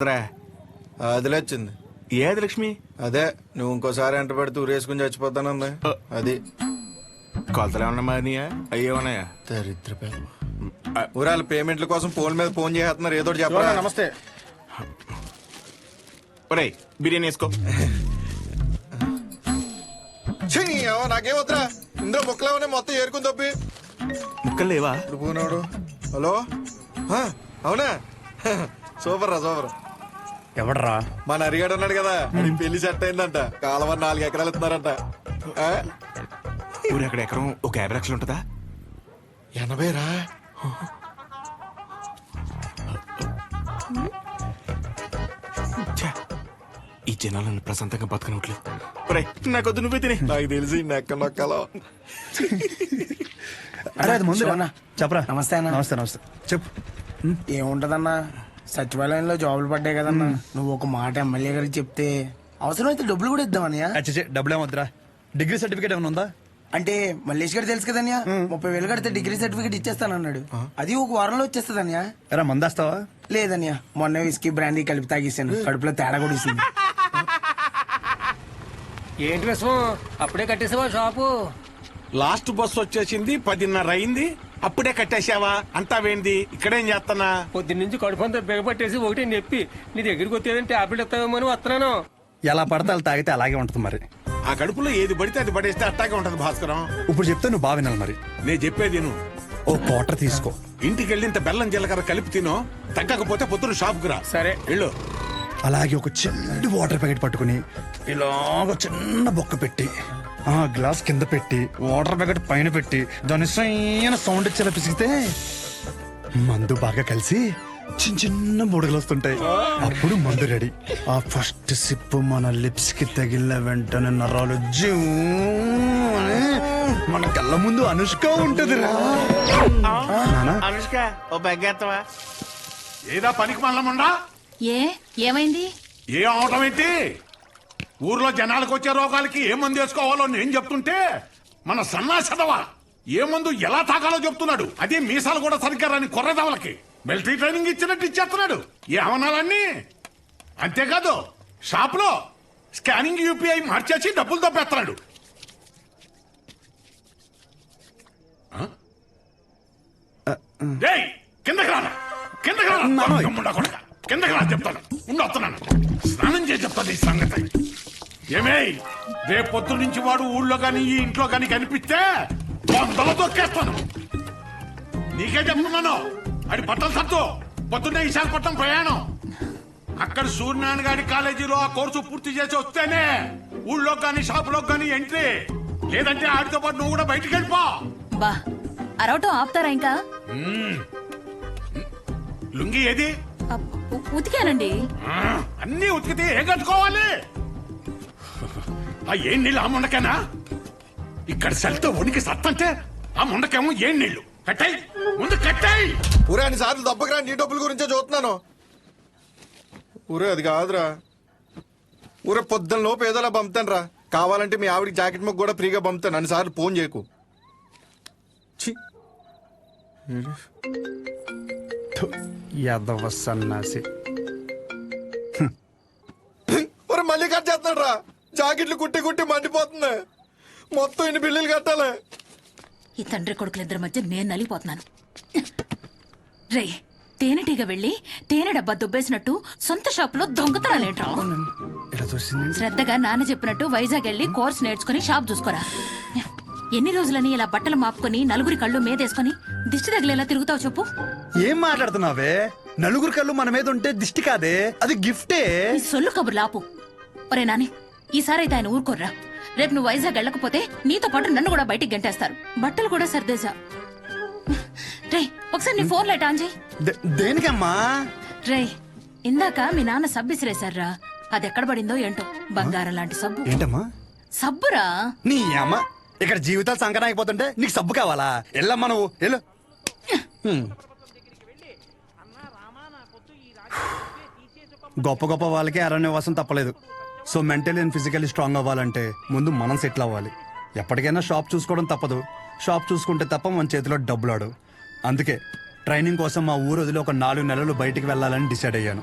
అదిలే వచ్చింది. ఏది లక్ష్మి? అదే నువ్వు ఇంకోసారి ఎంట పెడితే ఊరేసుకుని చచ్చిపోతానంది. అది కొలతలు ఏమన్నా మారినాయా? అయ్యే ఉన్నాయా? దరిద్ర ఊరాల పేమెంట్ల కోసం ఫోన్ మీద ఫోన్ చేస్తున్నారు. ఏదో చెప్పరా. నమస్తే. ఒరేయ్ బిర్యానీ వేసుకో. నాకేం వద్దురా, ఇందులో ముక్కలేమనే మొత్తం ఏరుకుని తప్పి. ముక్కలు లేవా? ఇప్పుడు పోనాడు. హలో, అవునా? సూపర్ రా, సూపర్. ఎవడరా? మన అరిగాడు ఉన్నాడు కదా, పెళ్లి సెట్ అయిందంట. కాలువ 4 ఎకరాలు ఇస్తున్నారంట. ఊరు అక్కడ ఎకరం ఒక 50 లక్షలు ఉంటుందా? 80 రా. ఈ జనాలను ప్రశాంతంగా బతకనట్లేదు. నాకొద్దు, నువ్వే తినే. నాకు తెలిసి నెక్క నొక్కలో. అరే అది ముందు చెప్పరా. నమస్తే అన్న. నమస్తే నమస్తే. చెప్పు. ఏముంటదన్నా, సచివాలయంలో జాబులు పడ్డాయి కదన్నా. నువ్వు ఒక మాట ఎమ్మెల్యే గారికి చెప్తే అవసరమైతే డబ్బులు కూడా ఇద్దామన్నయ్య. డబ్బులు ఏమొద్దురా. డిగ్రీ సర్టిఫికేట్ ఏమైనా ఉందా? అంటే మల్లేష్ గారు తెలుసు కదన్యా, 30,000 కడితే డిగ్రీ సర్టిఫికేట్ ఇచ్చేస్తానన్నాడు. అది ఒక వారంలో వచ్చేస్తుందన్యా. ఎరా మందేస్తావా? లేదన్యా, మొన్న విస్కీ బ్రాండీ కలిపి తాగేసాను. కడుపులో తేడా కూడా ఇస్తుంది. ఏంటి విషయం? అప్పుడే కట్టేసావా షాపు? లాస్ట్ బస్ వచ్చేసింది, 10:30 అయింది. అప్పుడే కట్టేసావా? అంతా వేంది? ఇక్కడేం చేస్తానా? పొద్దున్నుంచి కడుపంతా బిగపట్టేసి ఒకటి నొప్పి. నీ దగ్గరికి వచ్చేదంటే టాబ్లెట్ ఇస్తావేమో అని వస్తున్నాను. ఎలా పడితే అలా తాగితే అలాగే ఉంటుంది మరి. ఆ కడుపులో ఏది పడితే అది పడేస్తే అట్టాగే ఉంటది భాస్కరం. ఇప్పుడు చెప్తే నువ్వు బాగా వినాలి మరి. నేను చెప్పేది నువ్వు ఓ క్వార్టర్ తీసుకో. ఇంటికి వెళ్ళి ఇంత బెల్లం జీలకర్ర కలిపి తినో. తగ్గకపోతే పొద్దున షాప్కి రా. సరే వెళ్ళు. అలాగే ఒక చిన్న వాటర్ ప్యాకెట్ పట్టుకుని ఇలాగ చిన్న బొక్క పెట్టి ఆ గ్లాస్ కింద పెట్టి వాటర్ ప్యాకెట్ పైన పెట్టి దాని సైన సౌండ్ ఇచ్చేలా పిసిగితే మందు బాగా కలిసి చిన్న చిన్న బుడగలు వస్తుంటాయి. అప్పుడు మందు రెడీ. ఆ ఫస్ట్ సిప్ మన లిప్స్ కి తగిలిన వెంటనే నరాలు జూ అని మన కళ్ళ ముందు అనుష్క ఉంటది. అనుష్క ఓ బెగ్గేత్తవా? ఏదా పనికి మల్లముండా? ఏమైంది? ఏ అవటం ఏంటి? ఊర్లో జనాలకు వచ్చే రోగాలకి ఏ మందు వేసుకోవాలో నేను చెప్తుంటే మన సన్నాసదవా ఏ మందు ఎలా తాగాలో చెప్తున్నాడు. అదే మీసాలు కూడా సరిగ్గా రాని కొర్రదవలకి మిలిటరీ ట్రైనింగ్ ఇచ్చినట్టు ఇచ్చేస్తున్నాడు. ఏ అవనాలన్నీ అంతేకాదు, షాప్ లో స్కానింగ్ యూపీఐ మార్చేసి డబ్బులు తప్పేస్తున్నాడు. కిందకి రానా, కిందకి రానా, కిందకి రా చెప్తాను. ముందు వస్తున్నాను, స్నానం చేసి చెప్తాను ఈ సంగతి. ఏమే రేపు పొద్దు నుంచి వాడు ఊళ్ళో గాని ఈ ఇంట్లో గాని కనిపిస్తే 100 తొక్కేస్తాను. నీకే చెప్తున్నాను. అది బట్టలు సత్తు. పొద్దున్నే విశాఖపట్నం ప్రయాణం. అక్కడ సూర్యనారాయణ గారి కాలేజీలో ఆ కోర్సు పూర్తి చేసి వస్తేనే ఊళ్ళో గాని షాపులో గాని ఎంట్రీ. లేదంటే ఆడితో పాటు నువ్వు కూడా బయటికి వెళ్ళిపో. బా అరవటం ఆపుతారా ఇంకా? లుంగి ఏది? ఉతికానండి. అన్నీ ఉతికితే ఏం కట్టుకోవాలి? ఆ ఏం నీళ్ళు ఆ ముండకేనా? ఇక్కడ చలితో ఉనికి సత్తంటే ఆ ముండకేమో ఏం నీళ్లు. కట్టాయి, ముందు కట్టాయి. ఊరే అన్ని సార్లు దెబ్బకిరా, నీ డబ్బుల గురించే చూస్తున్నాను. ఊరే అది కాదురా. ఊరే పొద్దున్న లోపు ఏదోలా పంపుతాను రా. కావాలంటే మీ ఆవిడికి జాకెట్ ముక్క కూడా ఫ్రీగా పంపుతాను. అన్నిసార్లు ఫోన్ చేయకు. యాదవ సన్నాసి. ఊరే మళ్ళీ కట్ చేస్తాడు రా. జాకెట్లు కుట్టి కుట్టి మండిపోతుంది. మొత్తం ఇన్ని బిల్లులు కట్టాలి. ఈ తండ్రి కొడుకులిద్దరి మధ్య నేను నలిగిపోతున్నాను. రే, తేనెటీగ వెళ్ళి తేనె డబ్బా దుబ్బేసినట్టు సొంత షాపులో దొంగతనాలేంట్రా? శ్రద్ధగా నాన్న చెప్పినట్టు వైజాగ్ వెళ్ళి కోర్స్ నేర్చుకుని షాప్ చూసుకోరా. ఎన్ని రోజులని ఇలా బట్టలు మాపుకొని నలుగురి కళ్ళు మీదేసుకుని దిష్టి తగిలేలా తిరుగుతావు చెప్పు? ఏం మాట్లాడుతున్నావే? నలుగురు కళ్ళు మన మీద ఉంటే దిష్టి కాదే, అది గిఫ్టే. ఈ సొల్లు కబుర్లు ఆపు. ఒరే నాని, ఈసారి అయితే ఆయన ఊరుకోర్రా. రేపు నువ్వు వైజాగ్ వెళ్ళకపోతే నీతో పాటు నన్ను కూడా బయటికి గంటేస్తారు. బట్టలు కూడా సర్దేశా. రే, ఒకసారి నీ ఫోన్ లైట్ ఆన్ చేయి. దేనికమ్మా? రే, ఇందాక మీ నాన్న సబ్బు ఇసిరేశారా, అది ఎక్కడ పడిందో ఏంటో. బంగారం లాంటి సబ్బు. ఏంటమ్మా? సబ్బురా. నీ అమ్మ, ఇక్కడ జీవితాలు సంకటం అయిపోతుంటే నీకు సబ్బు కావాలా? ఎల్లమ్మా నువ్వు వెళ్ళు. గొప్ప గొప్ప వాళ్ళకి అరణ్యవాసం తప్పలేదు. So mentally and physically strong అవ్వాలంటే ముందు మనం సెటిల్ అవ్వాలి. ఎప్పటికైనా షాప్ చూసుకోవడం తప్పదు. షాప్ చూసుకుంటే తప్ప మన చేతిలో డబ్బులు ఆడు. అందుకే ట్రైనింగ్ కోసం మా ఊరు వదిలి ఒక 4 నెలలు బయటికి వెళ్ళాలని డిసైడ్ అయ్యాను.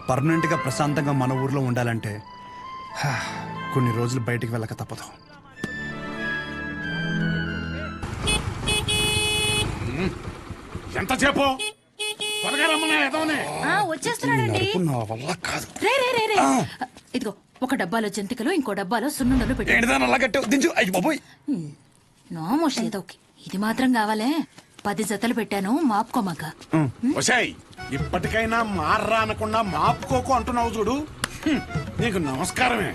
పర్మనెంట్గా ప్రశాంతంగా మన ఊర్లో ఉండాలంటే కొన్ని రోజులు బయటికి వెళ్ళక తప్పదు. ఎంతసేపు త్వరగా రమ్మన్నా ఎదవనే. వచ్చేస్తున్నాడండి. నడుపు నా వల్ల కాదు. రే రే రే రే ఇదిగో ఒక డబ్బాలో జంతికలు ఇంకో డబ్బాలో సున్నుండలు పెట్టి ఏంటిదాని అలా కట్టావు? దించు. అయ్యి బాబోయ్. నోమోష్ ఏదోకి ఇది మాత్రం కావాలే 10 జతలు పెట్టాను మాపుకోమాక. ఒసేయ్ ఇప్పటికైనా మార్రా అనకుండా మాపుకోకు అంటున్నావు చూడు. నీకు నమస్కారమే.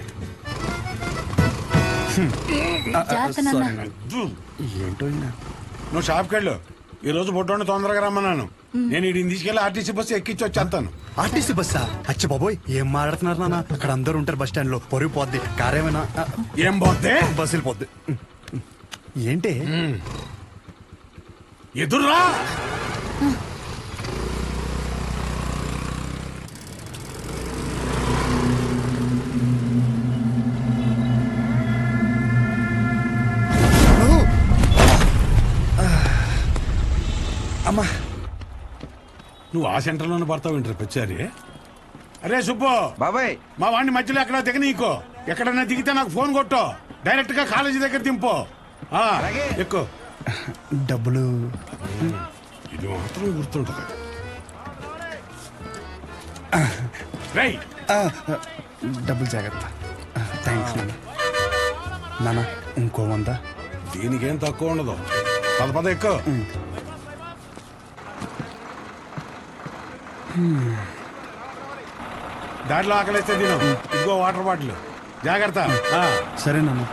జాగ్రత్త నాన్న. జూ. ఏంటో ఈయన. నువ్వు షాప్కి వెళ్ళు. ఈ రోజు బొడ్డోని తొందరగా రమ్మన్నాను. నేను వీడిని తీసుకెళ్లి ఆర్టీసీ బస్సు ఎక్కించి వచ్చేస్తాను. ఆర్టీసీ బస్సా? అచ్చి బాబోయ్, ఏం మాట్లాడుతున్నారు నాన్న? అక్కడ అందరూ ఉంటారు బస్ స్టాండ్ లో. పొరుగు పోద్ది. కారేమైనా ఏం పోతే బస్సు వెళ్ళిపోద్ది. ఏంటి ఎదుర్రా. అమ్మా, నువ్వు ఆ సెంటర్లోనే పడతావు ఇంటర్ వచ్చారి. అరే సుబ్బు బాబాయ్, మా వాడిని మధ్యలో ఎక్కడ దిగనీకో. ఎక్కడన్నా దిగితే నాకు ఫోన్ కొట్టు. డైరెక్ట్ గా కాలేజీ దగ్గర దింపు. ఎక్కువ డబ్బులు ఇది మాత్రం గుర్తుంటది. రైట్. డబ్బులు జాగ్రత్త. థ్యాంక్స్ నాన్న. నాన్న ఇంకో 100. దీనికేం తక్కువ ఉండదు. పద ఎక్కువ. దాంట్లో ఆకలిస్తే తిను. ఇదిగో వాటర్ బాటిల్. జాగ్రత్త. సరే నాన్న.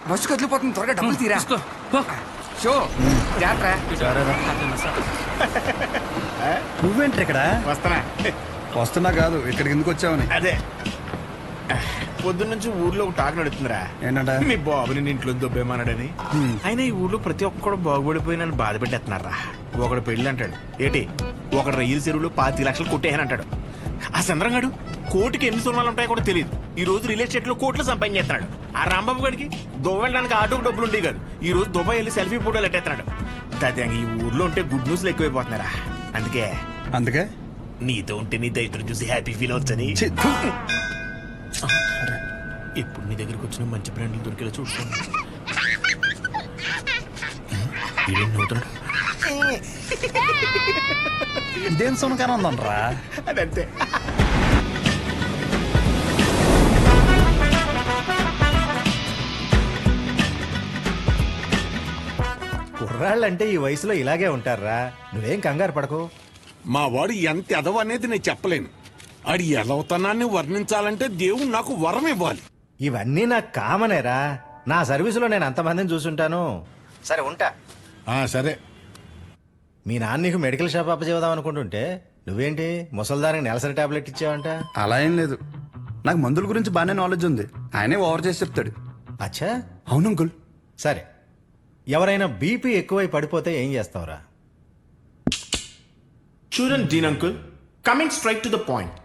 బస్సు కదిలిపోతుంది, త్వరగా డబ్బులు తీరా. షో నువ్వేంటి ఇక్కడ? వస్తానా? వస్తున్నా కాదు, ఇక్కడికి ఎందుకు వచ్చావని. అదే పొద్దున్న నుంచి ఊర్లో ఒక టాక్ నడుతుందిరా. ఏంటంట? మీ బాబుని నీ ఇంట్లో దొబ్బేమన్నాడని. అయినా ఈ ఊర్లో ప్రతి ఒక్కడు బాగుపడిపోయి నన్ను బాధ పెట్టేస్తున్నారా. ఒకడు పెళ్లి అంటాడు, ఏటి ఒకడు రైలు చెరువులో 25 లక్షలు కొట్టేయని అంటాడు. ఆ చంద్రంగాడు కోటికి ఎన్ని సున్నాలు ఉంటాయో కూడా తెలియదు. ఈ రోజు రియల్ ఎస్టేట్ లో కోట్లు సంపాదించేస్తున్నాడు. ఆ రాంబాబు గడికి దుబాయ్ వెళ్ళడానికి ఆటోకి డబ్బులు ఉండేవి కాదు. ఈ రోజు దుబాయ్ వెళ్ళి సెల్ఫీ ఫోటోలు ఎట్టేస్తున్నాడు. దాదాపు ఈ ఊర్లో ఉంటే గుడ్ న్యూస్లు ఎక్కువైపోతున్నారా. అందుకే నీతో ఉంటే నీ దైత్రం చూసి హ్యాపీ ఫీల్ అవుతుంది. ఇప్పుడు నీ దగ్గరికి వచ్చిన మంచి బ్రాండ్లు దొరికేలా చూసుకోండి. ఇదేం సునకాన ఉందనరా? అదంతే. కుర్రాళ్ళంటే ఈ వయసులో ఇలాగే ఉంటారా. నువ్వేం కంగారు పడకు. మా వాడు ఎంత ఎదవ అనేది నేను చెప్పలేను. ఆడి ఎదవతనాన్ని వర్ణించాలంటే దేవుడు నాకు వరం ఇవ్వాలి. ఇవన్నీ నాకు కామనేరా. నా సర్వీసులో నేను అంతమందిని చూసుంటాను. సరే ఉంటా. సరే. మీ నాన్న నీకు మెడికల్ షాప్ అప్పచేద్దాం అనుకుంటుంటే నువ్వేంటి ముసల్దానికి నెలసరి టాబ్లెట్ ఇచ్చావంట? అలా ఏం లేదు, నాకు మందుల గురించి బాగానే నాలెడ్జ్ ఉంది. ఆయనే ఓవర్ చేసి చెప్తాడు. అచ్చా, అవును అంకుల్. సరే. ఎవరైనా బీపీ ఎక్కువై పడిపోతే ఏం చేస్తావురా? చూడండి Dean uncle, coming straight to the point.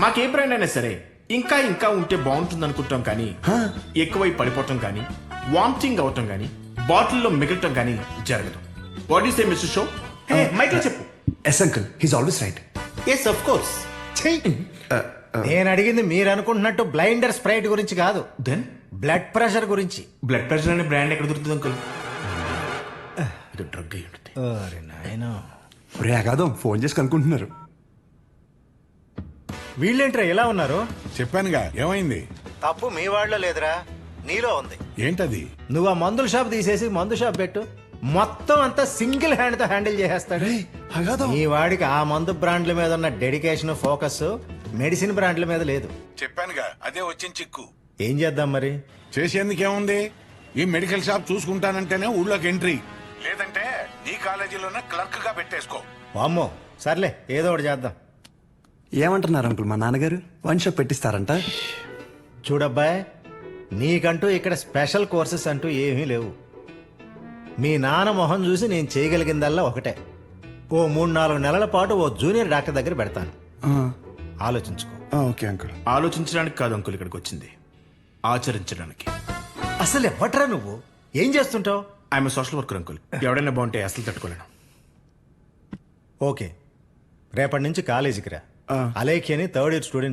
మాకే బ్రాండ్ అయినా సరే ఇంకా ఇంకా ఉంటే బాగుంటుంది అనుకుంటాం, కానీ ఎక్కువై పడిపోవటం కానీ వామిటింగ్ అవటం కానీ బాటిల్లో మిగలటం కానీ జరగదు. What is the mister show? Michael చెప్పు. Yes uncle, he's always right. Yes of course. నేను అడిగింది మీరు అనుకుంటున్నట్టు బ్లైండర్ స్ప్రైట్ గురించి కాదు, దెన్ బ్లడ్ ప్రెషర్ గురించి. బ్లడ్ ప్రెషర్ అనే బ్రాండ్ ఎక్కడ దొరుకుతుంది అంకుల్? ఇది డ్రగ్ అయి ఉంటుంది. అరే నాయనా, రే అగాదం ఫోన్ చేసి కనుక్కుంటున్నారు. వీళ్ళేంట్రా ఎలా ఉన్నారు? చెప్పానుగా ఏమైంది. తప్పు మీ వాళ్ళలో లేదురా, నీలో ఉంది. ఏంటది? నువ్వు ఆ మందుల షాప్ తీసేసి మందు షాప్ పెట్టు, మొత్తం అంతా సింగిల్ హ్యాండ్ తో హ్యాండిల్ చేసేస్తాడు. ఈ వాడికి ఆ మందు బ్రాండ్ల మీద ఉన్న డెడికేషన్, ఫోకస్ మెడిసిన్ బ్రాండ్ల మీద లేదు. చెప్పానుగా అదే వచ్చిన చిక్కు. ఏం చేద్దాం మరి? చేసేందుకేముంది, ఈ మెడికల్ షాప్ చూసుకుంటానంటేనే ఊళ్ళోకి ఎంట్రీ, లేదంటే నీ కాలేజీలోనే క్లర్క్ గా పెట్టేసుకో. వామ్మో, సర్లే ఏదో ఒకటి చేద్దాం. ఏమంటున్నారు అంకుల్? మా నాన్నగారు వన్ షాప్ పెట్టిస్తారంట. చూడబ్బాయ్, నీకంటూ ఇక్కడ స్పెషల్ కోర్సెస్ అంటూ ఏమీ లేవు. మీ నాన్న మొహం చూసి నేను చేయగలిగిందల్లా ఒకటే, ఓ 3-4 నెలల పాటు ఓ జూనియర్ డాక్టర్ దగ్గర పెడతాను. ఆలోచించుకో. Okay uncle. ఆలోచించడానికి కాదు అంకుల్ ఇక్కడికి వచ్చింది, ఆచరించడానికి. అసలు ఎవ్వట్రా నువ్వు? ఏం చేస్తుంటావు? I'm social worker uncle. ఎవడైనా బాగుంటే అసలు తట్టుకోలేను. ఓకే, రేపటి నుంచి కాలేజీకి రా ఆ. అలేఖి అని థర్డ్ ఇయర్ స్టూడెంట్